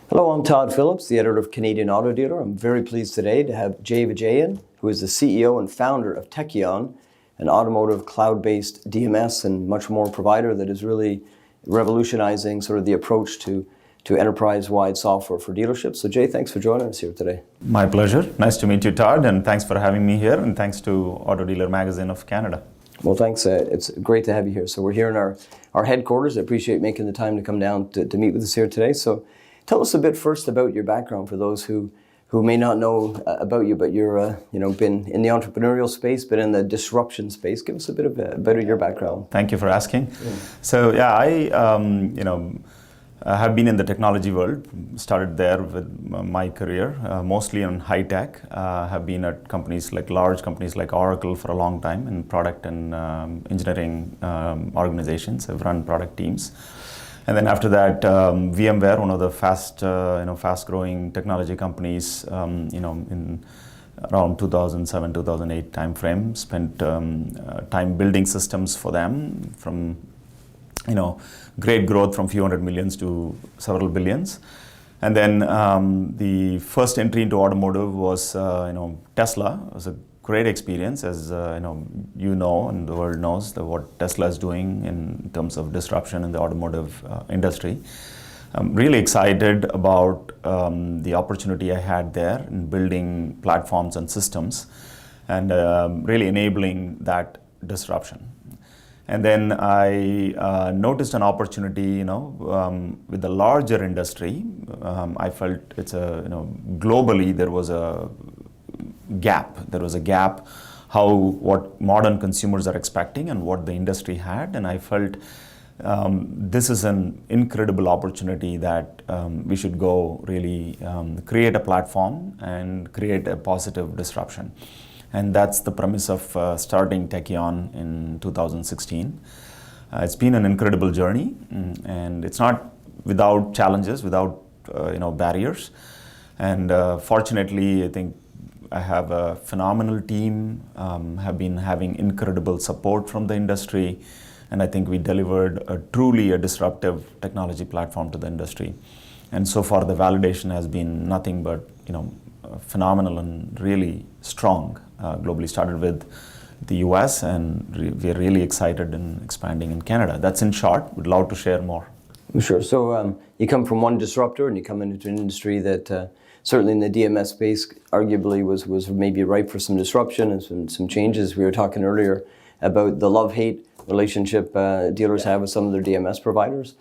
Hello, I'm Todd Phillips, the editor of Canadian Auto Dealer. I'm very pleased today to have Jay Vijayan, who is the CEO and founder of Tekion, an automotive cloud-based DMS and much more provider that is really revolutionizing sort of the approach to enterprise-wide software for dealerships. So Jay, thanks for joining us here today. My pleasure. Nice to meet you, Todd, and thanks for having me here, and thanks to Auto Dealer Magazine of Canada. Well, thanks. It's great to have you here. So we're here in our headquarters. I appreciate making the time to come down to meet with us here today. So tell us a bit first about your background for those who may not know about you, but you're been in the entrepreneurial space, but in the disruption space. Give us a bit of your background. Thank you for asking. Yeah. So I have been in the technology world. Started there with my career, mostly in high tech. Have been at large companies like Oracle for a long time in product and engineering organizations. I've run product teams. And then after that, VMware, one of the fast-growing technology companies, in around 2007, 2008 timeframe, spent time building systems for them from, great growth from few hundred millions to several billions. And then the first entry into automotive was, Tesla. It was a great experience, as and the world knows what Tesla is doing in terms of disruption in the automotive industry. I'm really excited about the opportunity I had there in building platforms and systems and really enabling that disruption. And then I noticed an opportunity, with the larger industry. I felt globally there was a gap. There was a gap what modern consumers are expecting and what the industry had. And I felt this is an incredible opportunity that we should go really create a platform and create a positive disruption. And that's the premise of starting Tekion in 2016. It's been an incredible journey, and it's not without challenges, without barriers. And fortunately, I think I have a phenomenal team, have been having incredible support from the industry, and I think we delivered truly a disruptive technology platform to the industry. And so far, the validation has been nothing but phenomenal and really strong. Globally started with the US, and we're really excited in expanding in Canada. That's in short. We'd love to share more. Sure. So you come from one disruptor and you come into an industry that certainly in the DMS space arguably was maybe ripe for some disruption and some changes. We were talking earlier about the love-hate relationship dealers have with some of their DMS providers.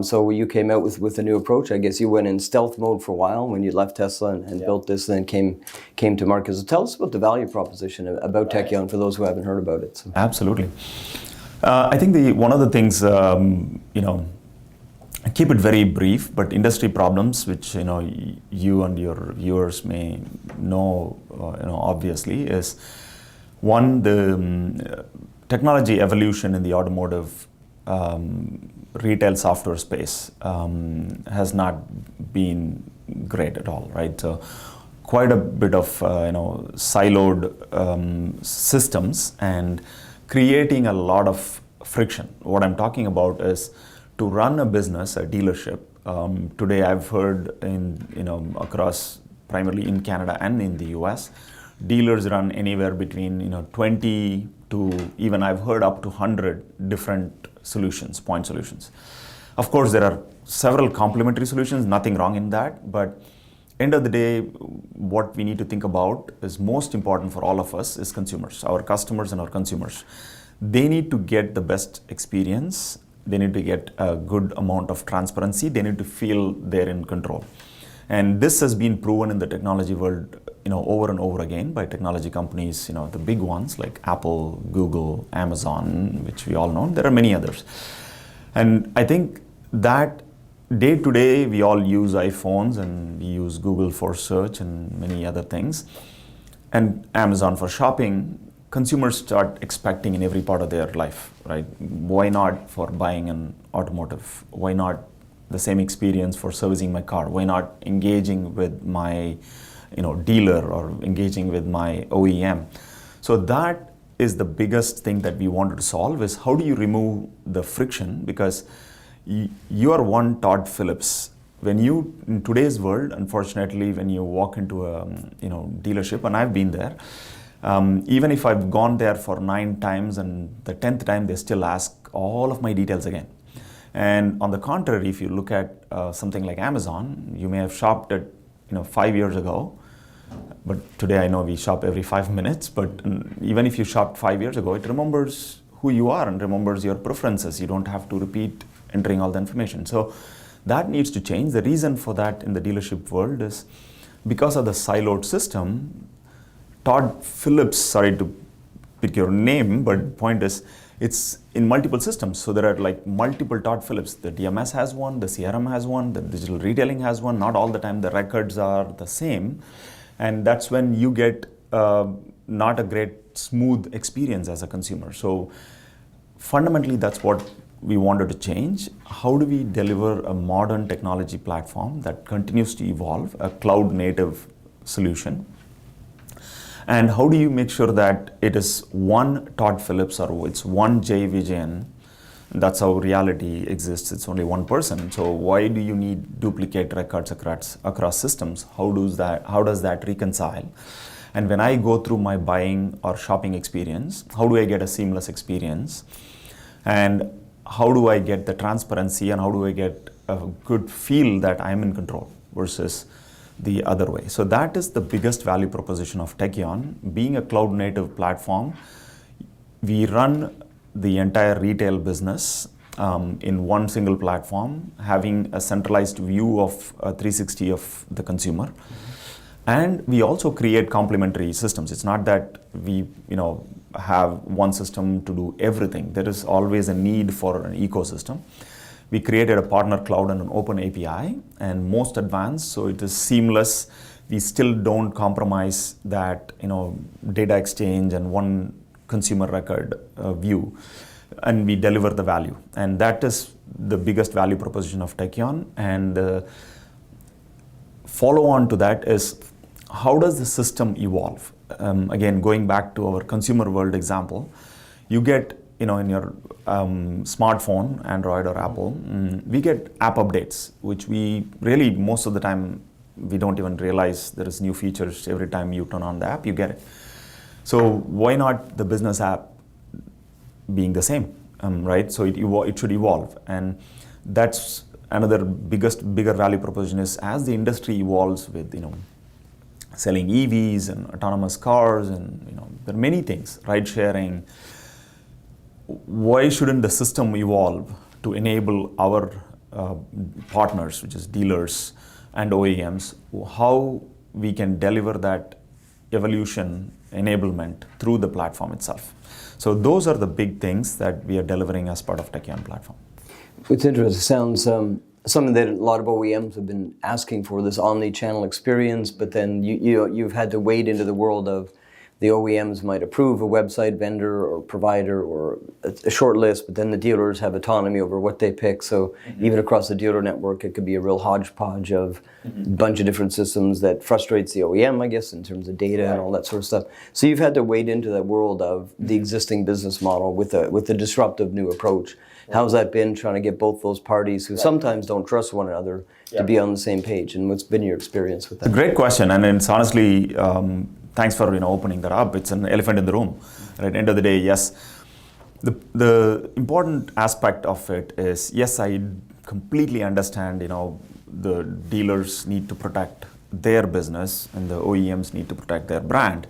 So you came out with a new approach. I guess you went in stealth mode for a while when you left Tesla and built this, and then came to market. So tell us about the value proposition about Tekion for those who haven't heard about it. So. Absolutely. I think one of the things, I keep it very brief, but industry problems, which you and your viewers may know, obviously, is one, the technology evolution in the automotive retail software space has not been great at all, right? So quite a bit of siloed systems and creating a lot of friction. What I'm talking about is to run a business, a dealership. Today I've heard across primarily in Canada and in the US, dealers run anywhere between 20 to even I've heard up to 100 different solutions, point solutions. Of course, there are several complementary solutions, nothing wrong in that, but end of the day, what we need to think about is most important for all of us is consumers, our customers and our consumers. They need to get the best experience. They need to get a good amount of transparency. They need to feel they're in control. And this has been proven in the technology world, over and over again by technology companies, the big ones like Apple, Google, Amazon, which we all know. There are many others. And I think that day to day, we all use iPhones and we use Google for search and many other things. And Amazon for shopping. Consumers start expecting in every part of their life, right? Why not for buying an automotive? Why not the same experience for servicing my car? Why not engaging with my dealer or engaging with my OEM? So that is the biggest thing that we wanted to solve, is how do you remove the friction? Because you are one Todd Phillips in today's world, unfortunately, when you walk into a dealership, and I've been there, even if I've gone there for 9 times and the 10th time they still ask all of my details again. And on the contrary, if you look at something like Amazon, you may have shopped at 5 years ago, but today I know we shop every 5 minutes, but even if you shopped 5 years ago, it remembers who you are and remembers your preferences. You don't have to repeat entering all the information. So that needs to change. The reason for that in the dealership world is because of the siloed system. Todd Phillips, sorry to pick your name, but point is, it's in multiple systems. So there are like multiple Todd Phillips. The DMS has one, the CRM has one, the digital retailing has one. Not all the time the records are the same. And that's when you get not a great smooth experience as a consumer. So fundamentally, that's what we wanted to change. How do we deliver a modern technology platform that continues to evolve, a cloud native solution? And how do you make sure that it is one Todd Phillips or it's one Jay Vijayan? That's how reality exists. It's only one person. So why do you need duplicate records across systems? How does that reconcile? And when I go through my buying or shopping experience, how do I get a seamless experience? And how do I get the transparency and how do I get a good feel that I'm in control versus the other way? So that is the biggest value proposition of Tekion. Being a cloud native platform, we run the entire retail business in one single platform, having a centralized view of 360 of the consumer. And we also create complementary systems. It's not that we have one system to do everything. There is always a need for an ecosystem. We created a partner cloud and an open API, and most advanced, so it is seamless. We still don't compromise that data exchange and one consumer record view, and we deliver the value. And that is the biggest value proposition of Tekion. And the follow on to that is, how does the system evolve? Again, going back to our consumer world example, you get in your smartphone, Android or Apple, we get app updates, which we really, most of the time, we don't even realize there is new features. Every time you turn on the app, you get it. So why not the business app being the same, right? So it should evolve. And that's another bigger value proposition is, as the industry evolves with, selling EVs and autonomous cars and, there are many things, ride sharing. Why shouldn't the system evolve to enable our partners, which is dealers and OEMs, how we can deliver that evolution enablement through the platform itself? So those are the big things that we are delivering as part of Tekion platform. It's interesting. Sounds something that a lot of OEMs have been asking for, this omni-channel experience, but then you've had to wade into the world of the OEMs might approve a website vendor or provider or a short list, but then the dealers have autonomy over what they pick. So even across the dealer network, it could be a real hodgepodge of a bunch of different systems that frustrates the OEM, I guess, in terms of data and all that sort of stuff. So you've had to wade into that world of the existing business model with a disruptive new approach. How's that been, trying to get both those parties who sometimes don't trust one another to be on the same page? And what's been your experience with that? It's a great question, and it's honestly, thanks for opening that up. It's an elephant in the room. Right? At the end of the day, yes. The important aspect of it is, yes, I completely understand, the dealers need to protect their business and the OEMs need to protect their brand.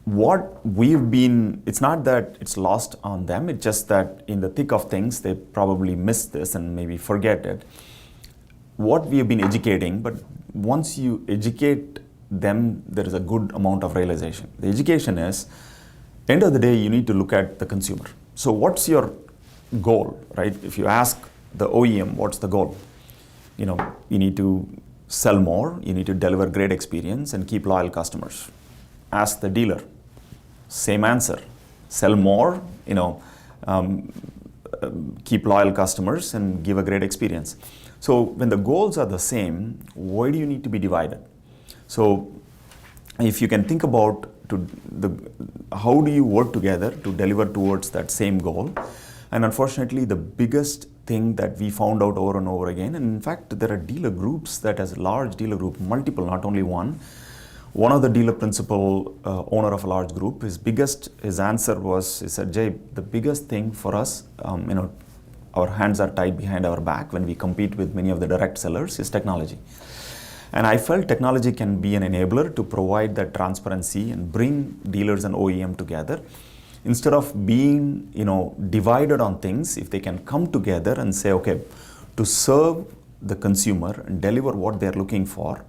It's not that it's lost on them, it's just that in the thick of things, they probably miss this and maybe forget it. What we have been educating, but once you educate them, there is a good amount of realization. The education is, end of the day, you need to look at the consumer. So what's your goal, right? If you ask the OEM, what's the goal? You need to sell more, you need to deliver great experience and keep loyal customers. Ask the dealer, same answer, sell more, keep loyal customers and give a great experience. So when the goals are the same, why do you need to be divided? So if you can think about how do you work together to deliver towards that same goal? And unfortunately, the biggest thing that we found out over and over again. And in fact, there are dealer groups that has a large dealer group, multiple, not only one. One of the dealer principal owner of a large group, his answer was, he said, Jay, the biggest thing for us, our hands are tied behind our back when we compete with many of the direct sellers is technology. And I felt technology can be an enabler to provide that transparency and bring dealers and OEM together. Instead of being, divided on things, if they can come together and say, okay, to serve the consumer and deliver what they're looking for,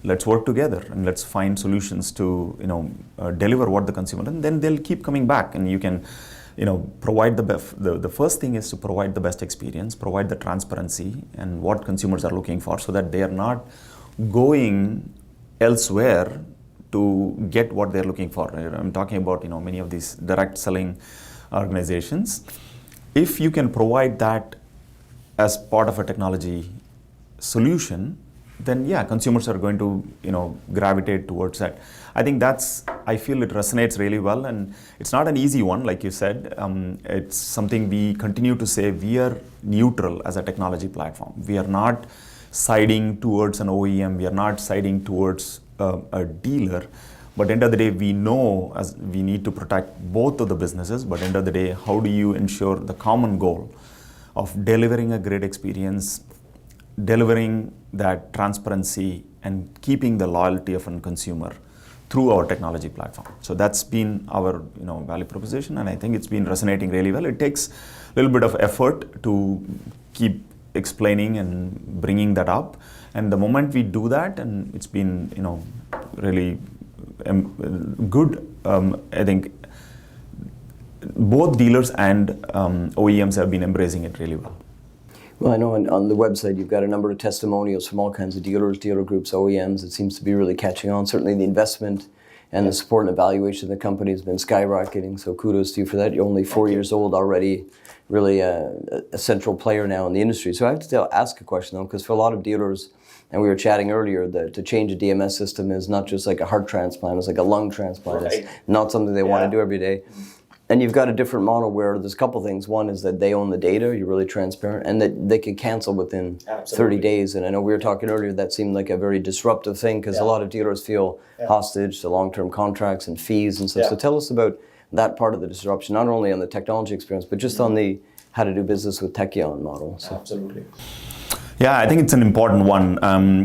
let's work together and let's find solutions to, deliver what the consumer, and then they'll keep coming back. And you can, provide the first thing is to provide the best experience, provide the transparency and what consumers are looking for, so that they are not going elsewhere to get what they're looking for. I'm talking about, many of these direct selling organizations. If you can provide that as part of a technology solution, then yeah, consumers are going to, gravitate towards that. I think I feel it resonates really well, and it's not an easy one, like you said. It's something we continue to say, we are neutral as a technology platform. We are not siding towards an OEM, we are not siding towards a dealer, but end of the day, we know as we need to protect both of the businesses, but end of the day, how do you ensure the common goal of delivering a great experience, delivering that transparency and keeping the loyalty of a consumer through our technology platform. So that's been our value proposition, and I think it's been resonating really well. It takes a little bit of effort to keep explaining and bringing that up, and the moment we do that, and it's been really good. I think both dealers and OEMs have been embracing it really well. Well, I know on the website you've got a number of testimonials from all kinds of dealers, dealer groups, OEMs. It seems to be really catching on. Certainly the investment and the support and evaluation of the company has been skyrocketing, so kudos to you for that. You're only 4 years old already, really a central player now in the industry. So I have to ask a question though, because for a lot of dealers, and we were chatting earlier, that to change a DMS system is not just like a heart transplant, it's like a lung transplant. Right. It's not something they want to do every day. And you've got a different model where there's a couple things. One is that they own the data, you're really transparent, and that they can cancel within 30 days. And I know we were talking earlier, that seemed like a very disruptive thing, because a lot of dealers feel hostage to long-term contracts and fees and stuff. So tell us about that part of the disruption, not only on the technology experience, but just on the how to do business with Tekion model. So. Absolutely. Yeah, I think it's an important one.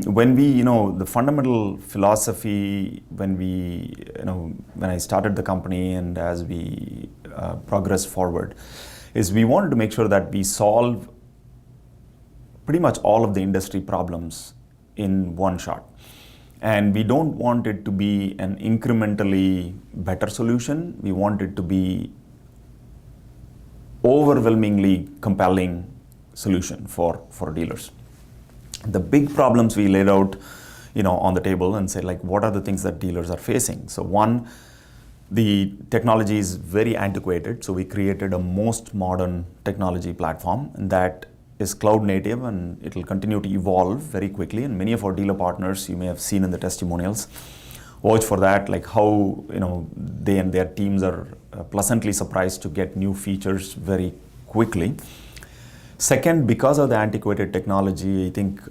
When we, the fundamental philosophy, when I started the company and as we progress forward, is we wanted to make sure that we solve pretty much all of the industry problems in one shot. And we don't want it to be an incrementally better solution. We want it to be overwhelmingly compelling solution for dealers. The big problems we laid out, on the table and said, like, what are the things that dealers are facing? So one, the technology is very antiquated. So we created a most modern technology platform, and that is cloud native, and it will continue to evolve very quickly. And many of our dealer partners, you may have seen in the testimonials, watch for that, like how, they and their teams are pleasantly surprised to get new features very quickly. Second, because of the antiquated technology, I think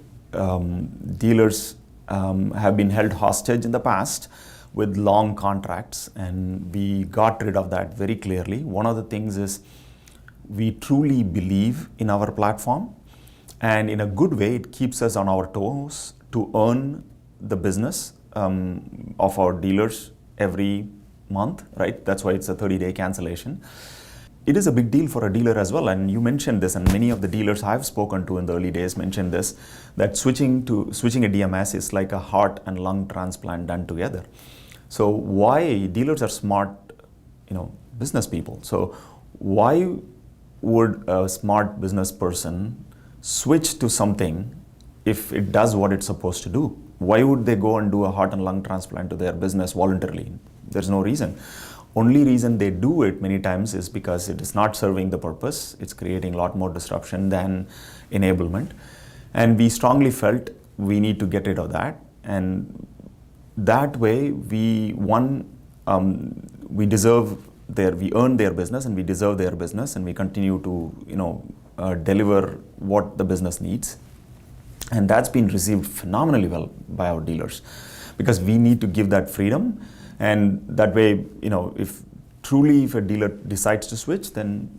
dealers have been held hostage in the past with long contracts, and we got rid of that very clearly. One of the things is we truly believe in our platform, and in a good way, it keeps us on our toes to earn the business of our dealers every month, right? That's why it's a 30-day cancellation. It is a big deal for a dealer as well, and you mentioned this, and many of the dealers I've spoken to in the early days mentioned this, that switching a DMS is like a heart and lung transplant done together. So why dealers are smart, business people. So why would a smart business person switch to something if it does what it's supposed to do? Why would they go and do a heart and lung transplant to their business voluntarily? There's no reason. Only reason they do it many times is because it is not serving the purpose. It's creating a lot more disruption than enablement. And we strongly felt we need to get rid of that. And that way, we earn their business, and we deserve their business, and we continue to, deliver what the business needs. And that's been received phenomenally well by our dealers, because we need to give that freedom. And that way, if a dealer decides to switch, then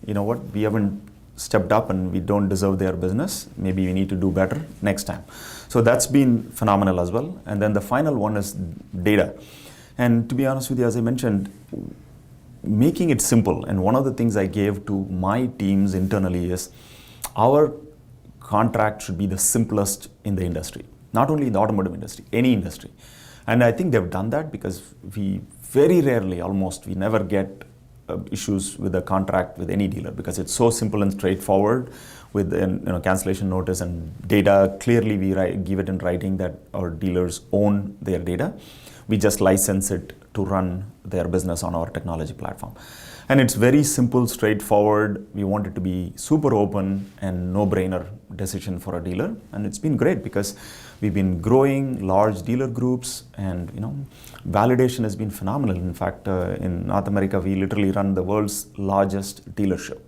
we haven't stepped up and we don't deserve their business. Maybe we need to do better next time. So that's been phenomenal as well. And then the final one is data. And to be honest with you, as I mentioned, making it simple. And one of the things I gave to my teams internally is our contract should be the simplest in the industry, not only in the automotive industry, any industry. And I think they've done that, because we very rarely, almost, we never get issues with a contract with any dealer, because it's so simple and straightforward with cancellation notice and data. Clearly, we give it in writing that our dealers own their data. We just license it to run their business on our technology platform. And it's very simple, straightforward. We want it to be super open and no-brainer decision for a dealer. And it's been great, because we've been growing large dealer groups, and validation has been phenomenal. In fact, in North America, we literally run the world's largest dealership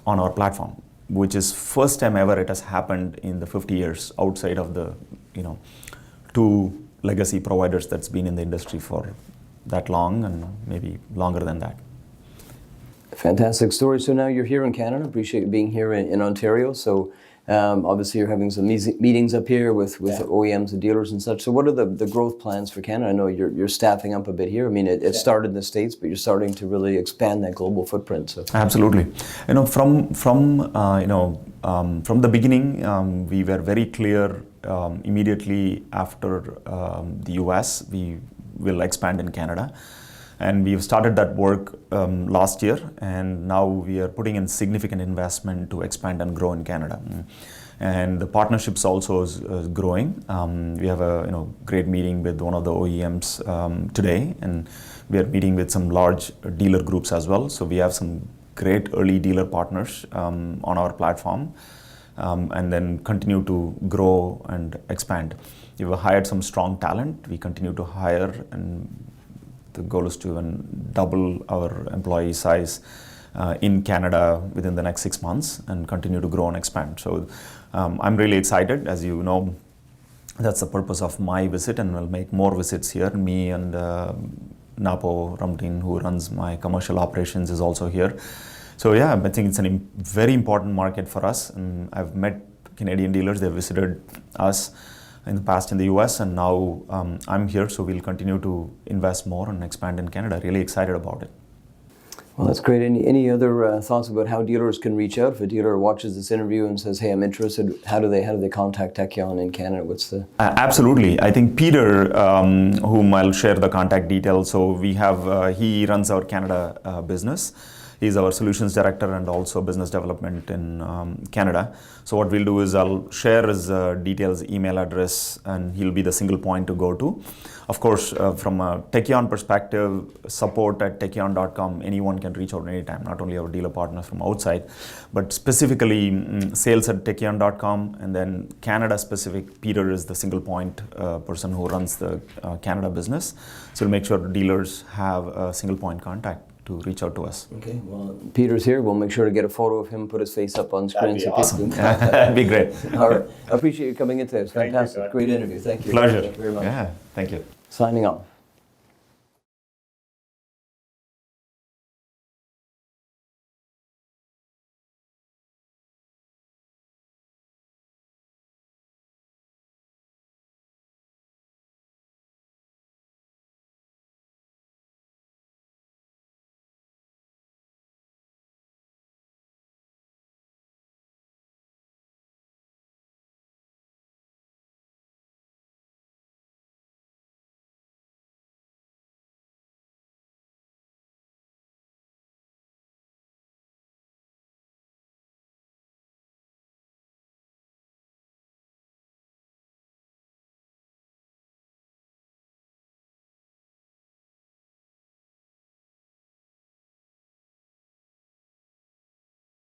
on our platform, which is first time ever it has happened in the 50 years outside of the 2 legacy providers that's been in the industry for that long, and maybe longer than that. Fantastic story. So now you're here in Canada. Appreciate you being here in Ontario. So obviously you're having some meetings up here with OEMs and dealers and such. So what are the growth plans for Canada? I know you're staffing up a bit here. I mean, it started in the States, but you're starting to really expand that global footprint. So absolutely. From the beginning, we were very clear. Immediately after the US, we will expand in Canada. And we've started that work last year, and now we are putting in significant investment to expand and grow in Canada. And the partnerships also is growing. We have a great meeting with one of the OEMs today, and we are meeting with some large dealer groups as well. So we have some great early dealer partners on our platform, and then continue to grow and expand. We've hired some strong talent. We continue to hire, and the goal is to double our employee size in Canada within the next 6 months, and continue to grow and expand. So I'm really excited. As you know, that's the purpose of my visit, and we'll make more visits here. Me and Napo Ramtin, who runs my commercial operations, is also here. So yeah, I think it's a very important market for us. And I've met Canadian dealers. They've visited us in the past in the US, and now I'm here, so we'll continue to invest more and expand in Canada. Really excited about it. Well, that's great. Any other thoughts about how dealers can reach out? If a dealer watches this interview and says, "Hey, I'm interested," how do they contact Tekion in Canada? What's the? Absolutely. I think Peter, whom I'll share the contact details. So we have he runs our Canada business. He's our solutions director and also business development in Canada. So what we'll do is I'll share his details, email address, and he'll be the single point to go to. Of course, from a Tekion perspective, support@tekion.com, anyone can reach out anytime, not only our dealer partners from outside, but specifically sales@tekion.com, and then Canada specific, Peter is the single point person who runs the Canada business. So we'll make sure dealers have a single point contact to reach out to us. Okay, well, Peter's here. We'll make sure to get a photo of him, put his face up on screen. That'd be awesome. That'd be great. All right. I appreciate you coming in today. It's fantastic. Great interview. Thank you. Pleasure. Thank you very much. Yeah, thank you. Signing off.